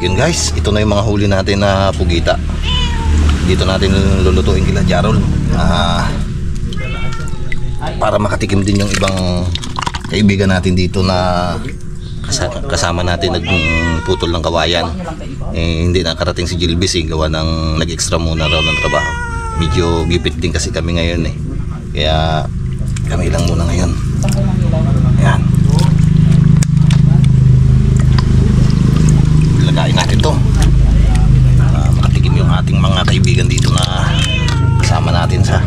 Yun guys, ito na yung mga huli natin na pugita. Dito natin lulutuin kila Jarol. Para makatikim din yung ibang kaibigan natin dito na kasama natin nagputol ng kawayan. Hindi nakarating si Gilbis gawa ng nag-extra muna raw ng trabaho. Medyo gipit din kasi kami ngayon kaya kami lang muna ngayon. Ayan. Lagayin natin to. Makatikim yung ating mga kaibigan dito na kasama natin sa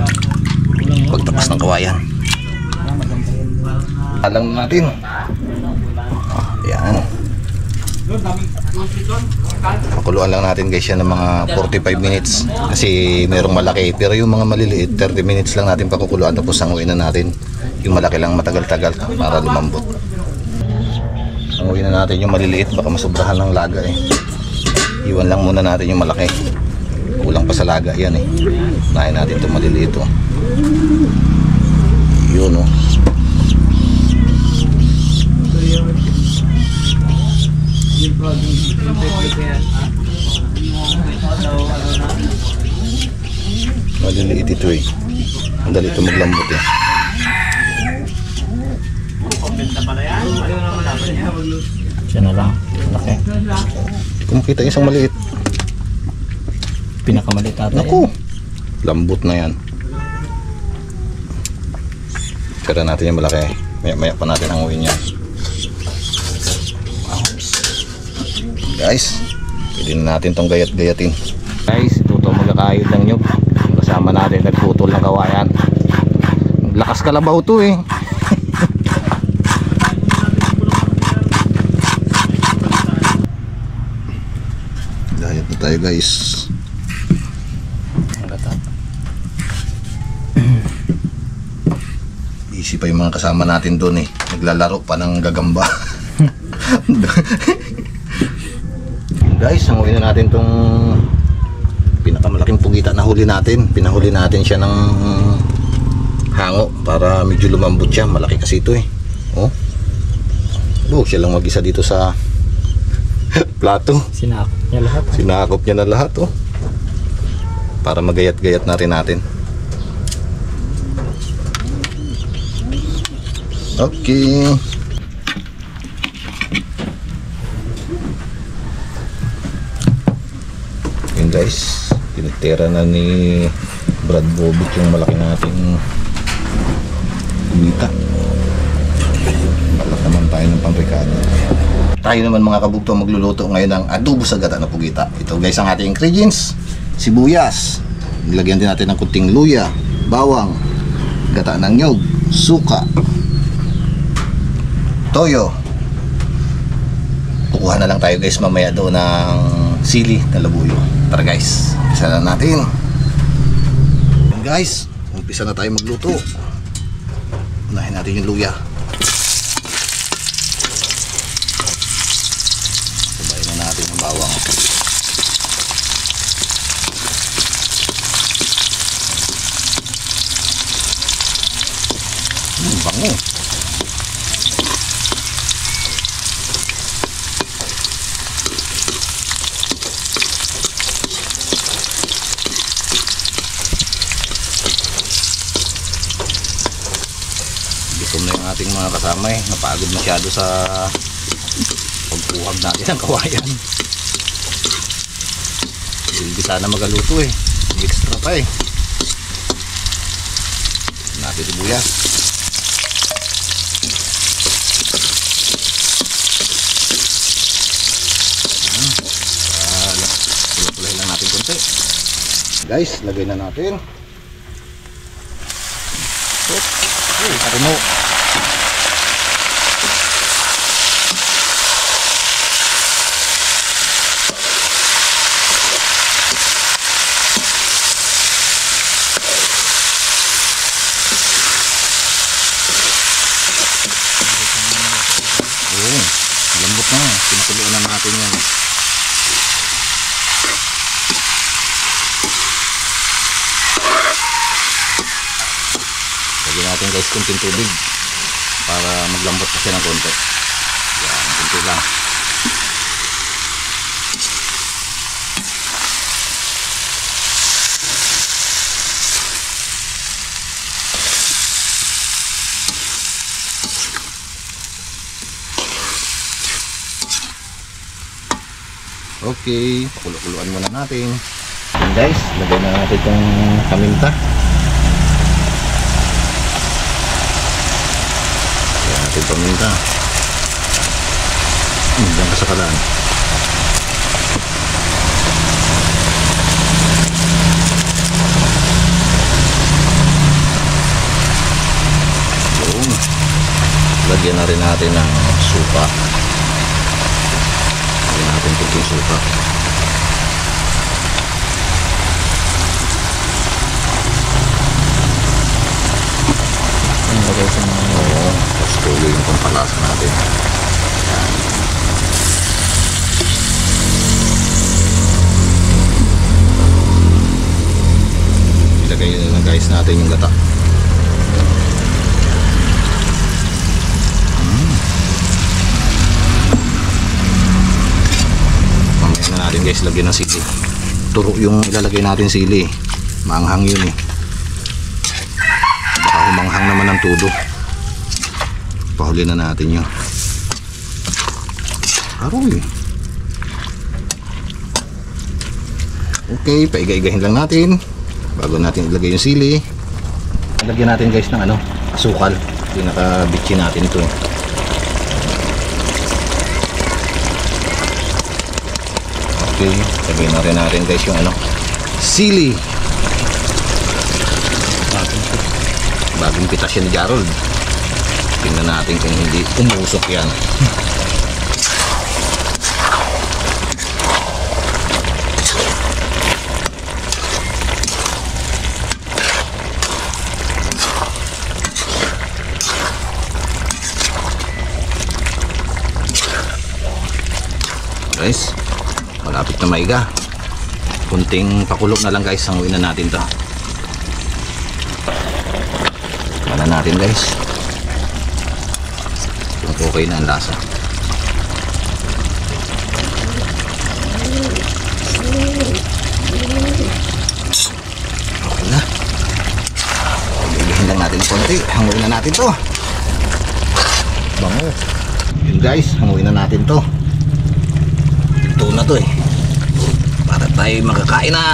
pagtapas ng kawayan. Alam natin. Ayan. Pakuluan lang natin guys yan ng mga 45 minutes kasi merong malaki, pero yung mga maliliit 30 minutes lang natin pakukuluan, tapos sanguin na natin. Yung malaki lang matagal-tagal para lumambot. Sanguin na natin yung maliliit, baka masobrahan ng laga Iwan lang muna natin yung malaki, kulang pa sa laga yan Unahin natin itong maliliit Yun maliliit ito ang dali ito maglambot siya na lang laki. Hindi ko makita yung isang maliit, pinakamaliit ata naku, lambot na yan. Tira natin yung malaki, maya pa natin hanguin yan guys. Pwede na natin tong gayat-gayatin guys. Ito magkakayod ng nyug, kasama natin nagputol ng kawayan. Lakas kalabaw to gayat na tayo guys. Easy pa yung mga kasama natin doon naglalaro pa ng gagamba. Guys, hanguin na natin tong pinakamalaking pugita na huli natin. Pinahuli natin siya ng hango para medyo lumambot siya. Malaki kasi ito siya lang mag-isa dito sa plato. Sinakop niya na lahat para magayat-gayat na rin natin. Okay. Guys, tinitira na ni Brad Bobit yung malaki nating kumita. Balak naman tayo ng pamprikado. Tayo naman mga kabugto magluluto ngayon ng adobo sa gata na pugita. Ito guys ang ating ingredients: sibuyas, nilagyan din natin ng kunting luya, bawang, gata ng nyog, suka, toyo. Kukuha na lang tayo guys mamaya doon ng sili na labuyo. Tara guys, umpisa na natin. Guys, umpisa na tayo magluto. Unahin natin yung luya. Sabayin na natin yung bawang. Bango. Gutom na yung ating mga kasama napagod masyado sa pagpuhag natin ng kawayan. Hindi sana magaluto extra pa natin sibuyas. Pulahin lang natin konti guys. Lagay na natin karimo. Lambot na, pinakuluan na natin yan. Lagyan natin guys kunting tubig para maglambot pa siya ng konti. Yan, kunti lang. Okay, pakulo-kuluan muna natin. Yan guys, lagay na natin itong paminta. Lagyan natin paminta. Diyan ka sa kalaan. Boom. Lagyan na rin natin ng suka. Lagyan natin kunting suka. Lagay sa mga Oo, tapos tuloy yung pampalasa natin. Yan. Ilagay na guys natin yung gata. Mamaya na natin guys lagyan ng sili. Turo yung ilalagay natin sili. Maanghang yun eh. Baka humanghang naman ang tudo. Pahuli na natin yun. Aroy. Okay, paiga-igahin lang natin bago natin ilagay yung sili. Lagyan natin guys ng asukal. Pinaka-bitchin natin ito. Okay, lagyan na rin natin guys yung sili. Bagong pitas yan ni Jarol. Tingnan natin kung hindi umusok yan. Guys, malapit na maiga. Kunting pakulo na lang guys, sanguin na natin to. Wala natin guys. Kung okay na ang lasa. Okay na. Pagbibihin lang natin ng konti. Hanguin na natin to. Bango. Yun guys, hanguin na natin to. Ito na to eh. Para tayo makakain na.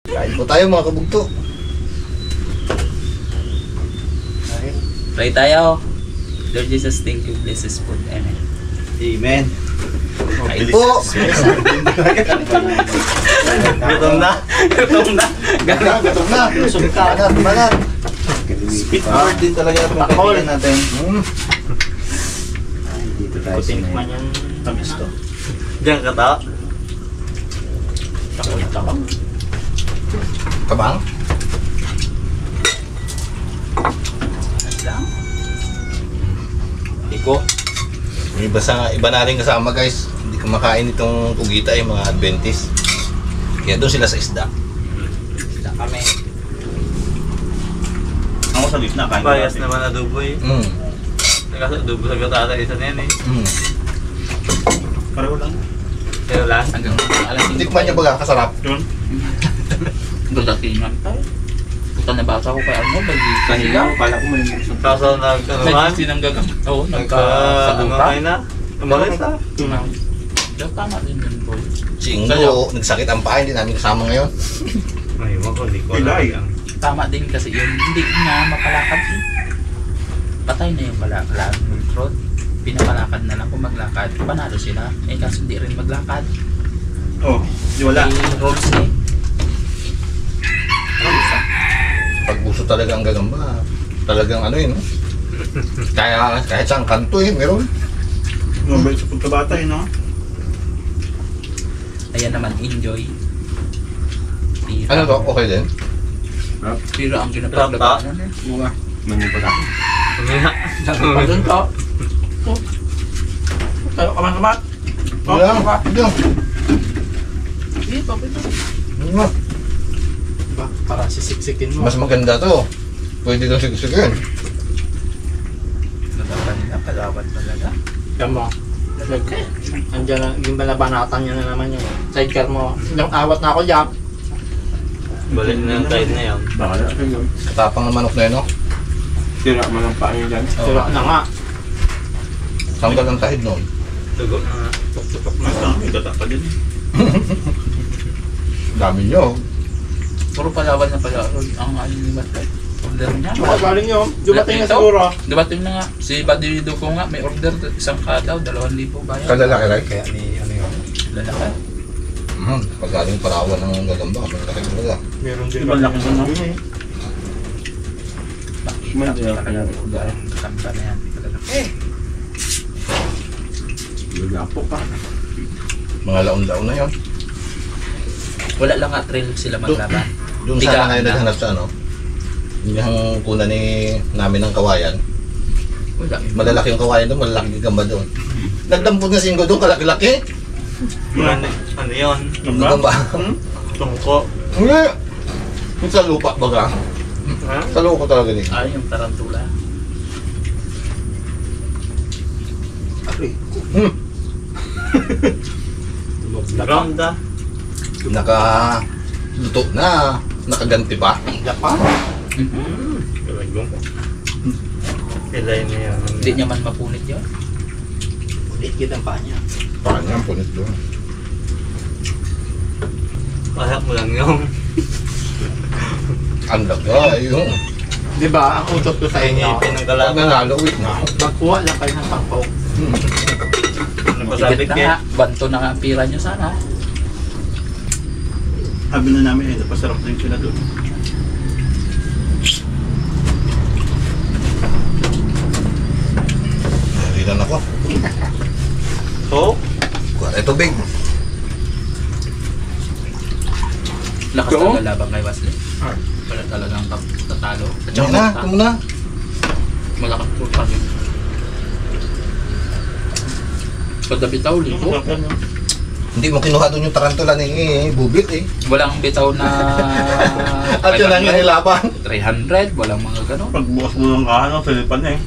Kain po tayo mga kabugto. Pray tayo. Lord Jesus, thank you. Bless this food. Amen. Amen. Kain po. Gutom na. Gutom na. Gutom na. Lusog ka. Banat. Speedboard din talaga itong kaibigan natin. Dito tayo sa Kutin man yung tamis to. Diyan ka ta? Takot. Kabang. Lang. Iko. Iba na rin kasama guys. Hindi kumakain itong pugita yung mga Adventist. Kaya doon sila sa isda. Isda kami. Ako sa gitna, kain ko Bias natin. naman adobo eh. Kasi adobo sa gatata, isa na yan eh. Pareho lang. Pero last, Hanggang alas 5. Tikman niya baga kasarap. Yun. Dadatingan tayo. Puta na basa ko kay Arnold. Kanina, kala ko malimutan. kaso nagkanuman. Nag-isip ng gagang. Oo, Ano nagkasaguta. kayo na? Umalis na. Tama din yun, boy. Singgo, nagsakit ang paa, hindi namin kasama ngayon. Ay, wako, hindi ko Pilay. alam. Tama din kasi yun. Hindi nga mapalakad eh. Patay na yung palakad. Road. Pinapalakad na lang kung maglakad. Panalo sila. Eh kaso hindi rin maglakad. Oh, di wala. May rules eh. Pag gusto talaga ang gagamba, talagang kahit saan kanto meron. Mabait sa pagkabata no? Ayan naman, enjoy. Tira. Ano to? Okay din? Pero ang ginapaglabanan eh. Mga. Manyan pa tayo. Umiha. Pa doon to. Tayo ka man naman. Hindi lang. Hindi lang. Hindi pa. Hindi lang. Para sisiksikin mo. Mas maganda to. Pwede kang sigsigin. Natapan na kalaban talaga. Yan mo. Andiyan na, yung balabanatan niya na naman yung sidecar mo. Ilang awat na ako dyan. Balik na yung tide na yun. Bakala ka yun. Katapang na manok na yun, no? Tira mo ng paa niya dyan. Tira na nga. Tanggal ang tahid noon. Tugo na nga. Tuk-tuk na ito. May gata pa din eh. Dami nyo. Puro palawan na pala. Ang ano ni Batay. Order niya. Baka galing yun. Dumating na Ito? siguro. Dumating na nga. Si Badido ko nga may order. Isang kadaw. 2,000 bayad. Kalalaki, right? Kaya ni ano yun. Lalaki. Pag galing Parawan ng gagamba, may laki talaga. Meron din. Iba laki sa mga eh. Talaga order. Kanta na yan. Lalaki. Lulapo ka. Mga laon-laon na yun. Wala lang nga trail sila maglaban. Doon Hindi sana ka- ngayon naghanap sa ano. Yung kuna namin ng kawayan. Wala. Malalaki yung kawayan doon, malalaki yung gamba doon. Nagdampot na singgo doon, kalaki-laki. Ano yun? Yung gamba. Tungko. Hindi. Yung sa lupa baga. Ha? Sa lupa talaga niya. Ay, yung tarantula. Ronda. Luto na. Nakaganti pa. Japan. Galagong. Kilay na yun. Hindi niya man mapunit yun. Ulit kita ang paa niya. Paano yan, punit doon. Pasak mo lang yung. Ang laga, yung. Di ba, ang utot ko sa inyo, Ipin ng Pag kalaban. nanalo, wait na. magkuha lang kayo ng pangpaw. Napasabit Ibit na ka. nga. Banto na nga ang pira niyo sana. Sabi na namin eh, napasarap din sila doon. Narilan ako. So, Kuha ito, big. Lakas Oo. talaga laban kay Wesley. Wala talagang tatalo. At Diyan na, ito muna. malakas po pa rin. Kada bitaw, libo. Hindi mo kinuha doon yung tarantula ni Bubit eh. Walang bitaw na At yun lang yung nilaban. 300, walang mga gano'n. Pagbukas mo ng kahan, Pilipan eh.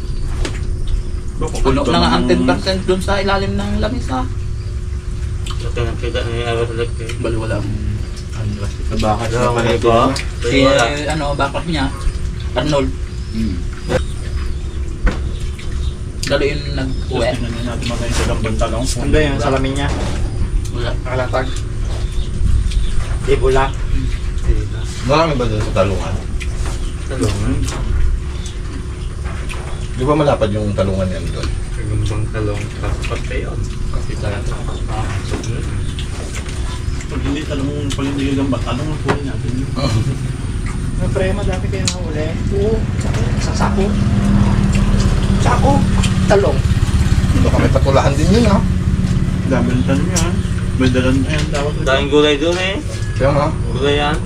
Puno na nga ang 10% dun sa ilalim ng lamisa. ito yung kita ni Awasalek. Bali walang ano ba? Bakit Ano na nga pala ba? Si ano, bakit niya? Arnold. Dalo yung nag-uwi. Tingnan natin magayon sa gambang talong. Ano yan, salamin niya? Wala. Nakalatag. Ibula. Marami ba doon sa talungan? Talungan. Di ba malapad yung talungan yan doon? Kagambang talong. Tapat kayo. Kasi talaga. Pag hindi gagamba, talong ang huli natin. Siyempre, madami kayo nahuli. Oo, sa sako. Sako, talong. Ito kami patulahan din yun ha. Dami ng tanong yan. May dalan, ayun, tawag ito. Daming gulay doon eh. Kaya nga. Gulay yan.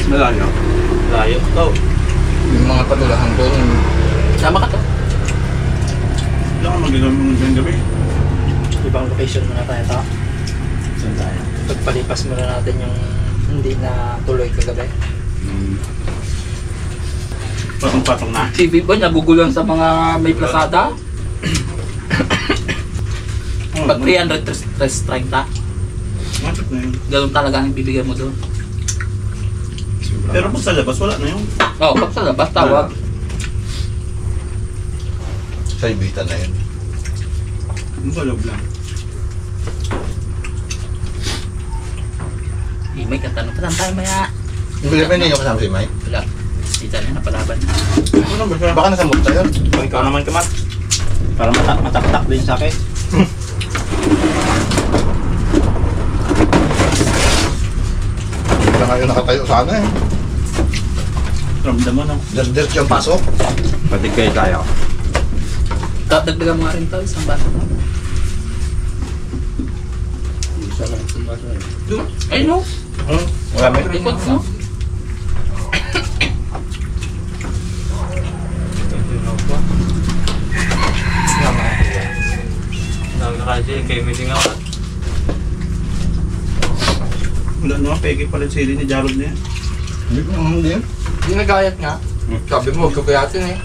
Malayo. Layo to. Yung mga patulahan doon. Sama ka to. Hindi ako magagamit ng gabi. Ibang location muna tayo ito. Saan tayo? Pagpalipas muna natin yung hindi na tuloy kagabi. Patong-patong na. Si Vivo nagugulan sa mga may plasada. Pag 300, 330. Matik na yun. Ganun talaga ang bibigyan mo doon. Pero pag sa labas, wala na yun. Oo, pag sa labas tawag. Sa ibitan na yun. Yung sa loob lang. May katanong pa tayo maya. Yung bilipin ninyo kasama si Mike. Wala. Kita niya napalaban na. Ano ba siya? Baka nasa multa yun. Kung ikaw naman kamat. Para matak-tak din sa akin. Wala nga yun nakatayo sana eh. Ramdaman ako. Dirt yung pasok. Pati kayo tayo. Dagdagan mo nga rin to, isang baso na. Ay no, Wala may. likod no. Dami na kasi kayo meeting ako. Wala naman, peke pa rin sili ni Jarod na yan. Hindi ko naman din. Ginagayat nga. Sabi mo, kagayatin eh.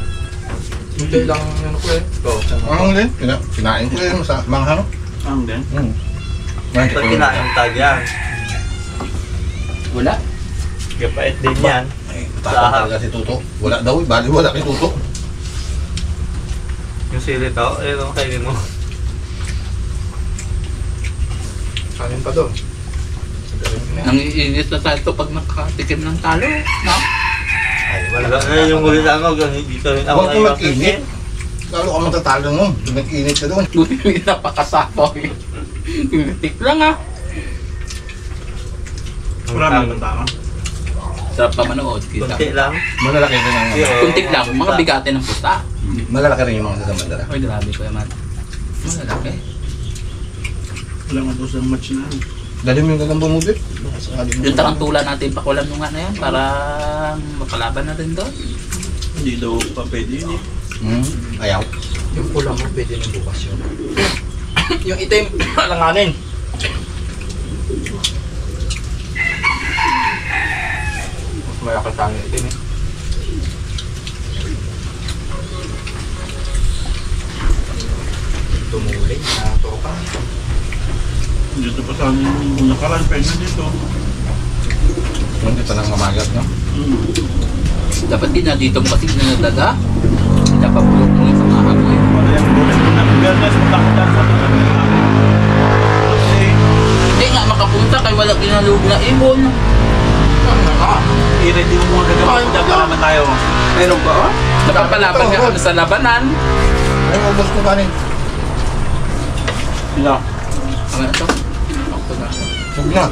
Hindi lang ano ko eh. Ang din. Kinain ko yun sa manghang. Ang din. Hmm. Pag kinain tag yan. Wala. Kapait din yan. Ay, tapang talaga si Tuto. Wala daw, bali wala kay Tuto. Yung silito, ayun, kainin mo. Kanin pa doon. Nangiinit na tayo pag nakatikim ng talo. No? Ay, Wala na yung huli lang ako, dito rin ako Huwag mo mag-init. Lalo ka matatalo mo. Mag-init ka doon. Buti napakasapaw eh. Tip lang ah. Maraming tama. Sarap pa manood kita. Kunti lang. Malalaki rin ang Kuntik lang, mga bigate ng pusta. Malalaki rin yung mga sasamandara. Ay, grabe ko yaman. Malalaki. Wala nga doon sa match na. Dali mo yung gagamba mo, Bip. Yung tarantula natin, pakulan mo nga na yan para makalaban na rin doon. Hindi daw pa pwede yun eh. Ayaw. Yung pula mo, pwede na bukas yun. Yung itim, alanganin. May akatangin itim eh. Tumuling na toka. Dito pa sa amin yung nakaraan, pwede na dito. Hindi pa nang mamagat, no? Dapat din dito mo kasi dinadaga. Napapulot mo yung samahan mo eh. Wala yung bulit na fairness, matakot sa kasi Hindi nga makapunta kay wala ginalog na ibon. i-ready mo mga gagawa. Nagkalaman tayo. Meron ba? Napapalaban nga kami sa labanan. Ay, ubos ko kanin. Sila. Ano ito? Ako na. Huwag na.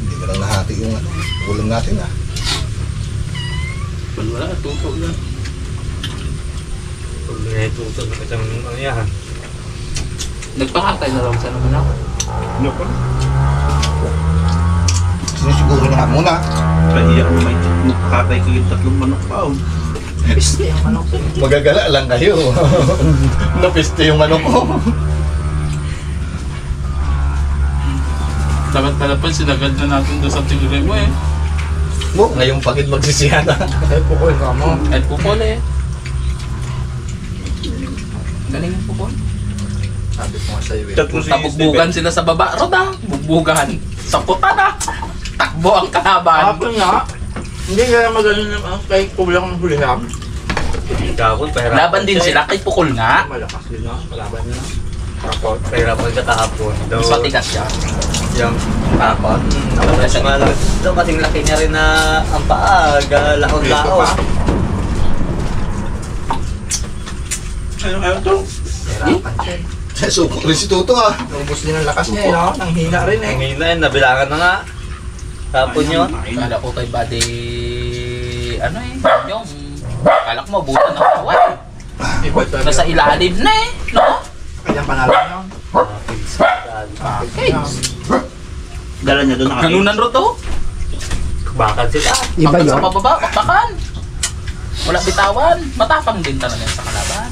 Hindi mo lang nahati yung ulam natin, ah. Wala, tuto lang. Pag naituto na kitang ano yan. Nagpakatay na raw sa naman ako. Ano pa? Sinisiguro niya muna. Kahiya mo may katay ko yung tatlong manok pa. Oh. Piste yung manok. Magagala lang kayo. Napiste yung manok ko. Dapat pala pa sinagad na natin doon sa tingin mo eh. Ngayong pagid magsisiyana. Ay, pukul ka mo. At pupol eh. Galing yung pupol. Sabi ko nga sa'yo eh. Tatlo si Tabugbugan sila sa baba. Roda, bugbugan. Sa puta na. Takbo ang kalaban. Kapon nga. Hindi kaya magaling naman kay kulang ng hulihan. Kapon, pahirapan. Laban din sila kay Pukol nga. Malakas din na. Kalaban niya na. Kapon. Pahirapan ka kahapon. Mas matigas siya. Yung kapon. Tapos malaki. Ito kasing laki niya rin na ang paa. Lahon-lahon. Ano to? Hirapan siya eh. Suko rin si Tuto, ah. Ubus din ang lakas niya eh, no? Nang hina rin eh. Ang hina yun, nabilangan na nga. Kapon yun. Kala ko kay Buddy, ano eh, yung, kala ko mabutan ng kawan. Iba ito. Nasa ilalim na eh, no? Kanyang panalo niya. Okay. Dala niya doon nakakita. Hanunan ro to. Bakal sila. Iba Hanggang yun. sa pababa, bakbakan. Wala bitawan. Matapang din talaga sa kalaban.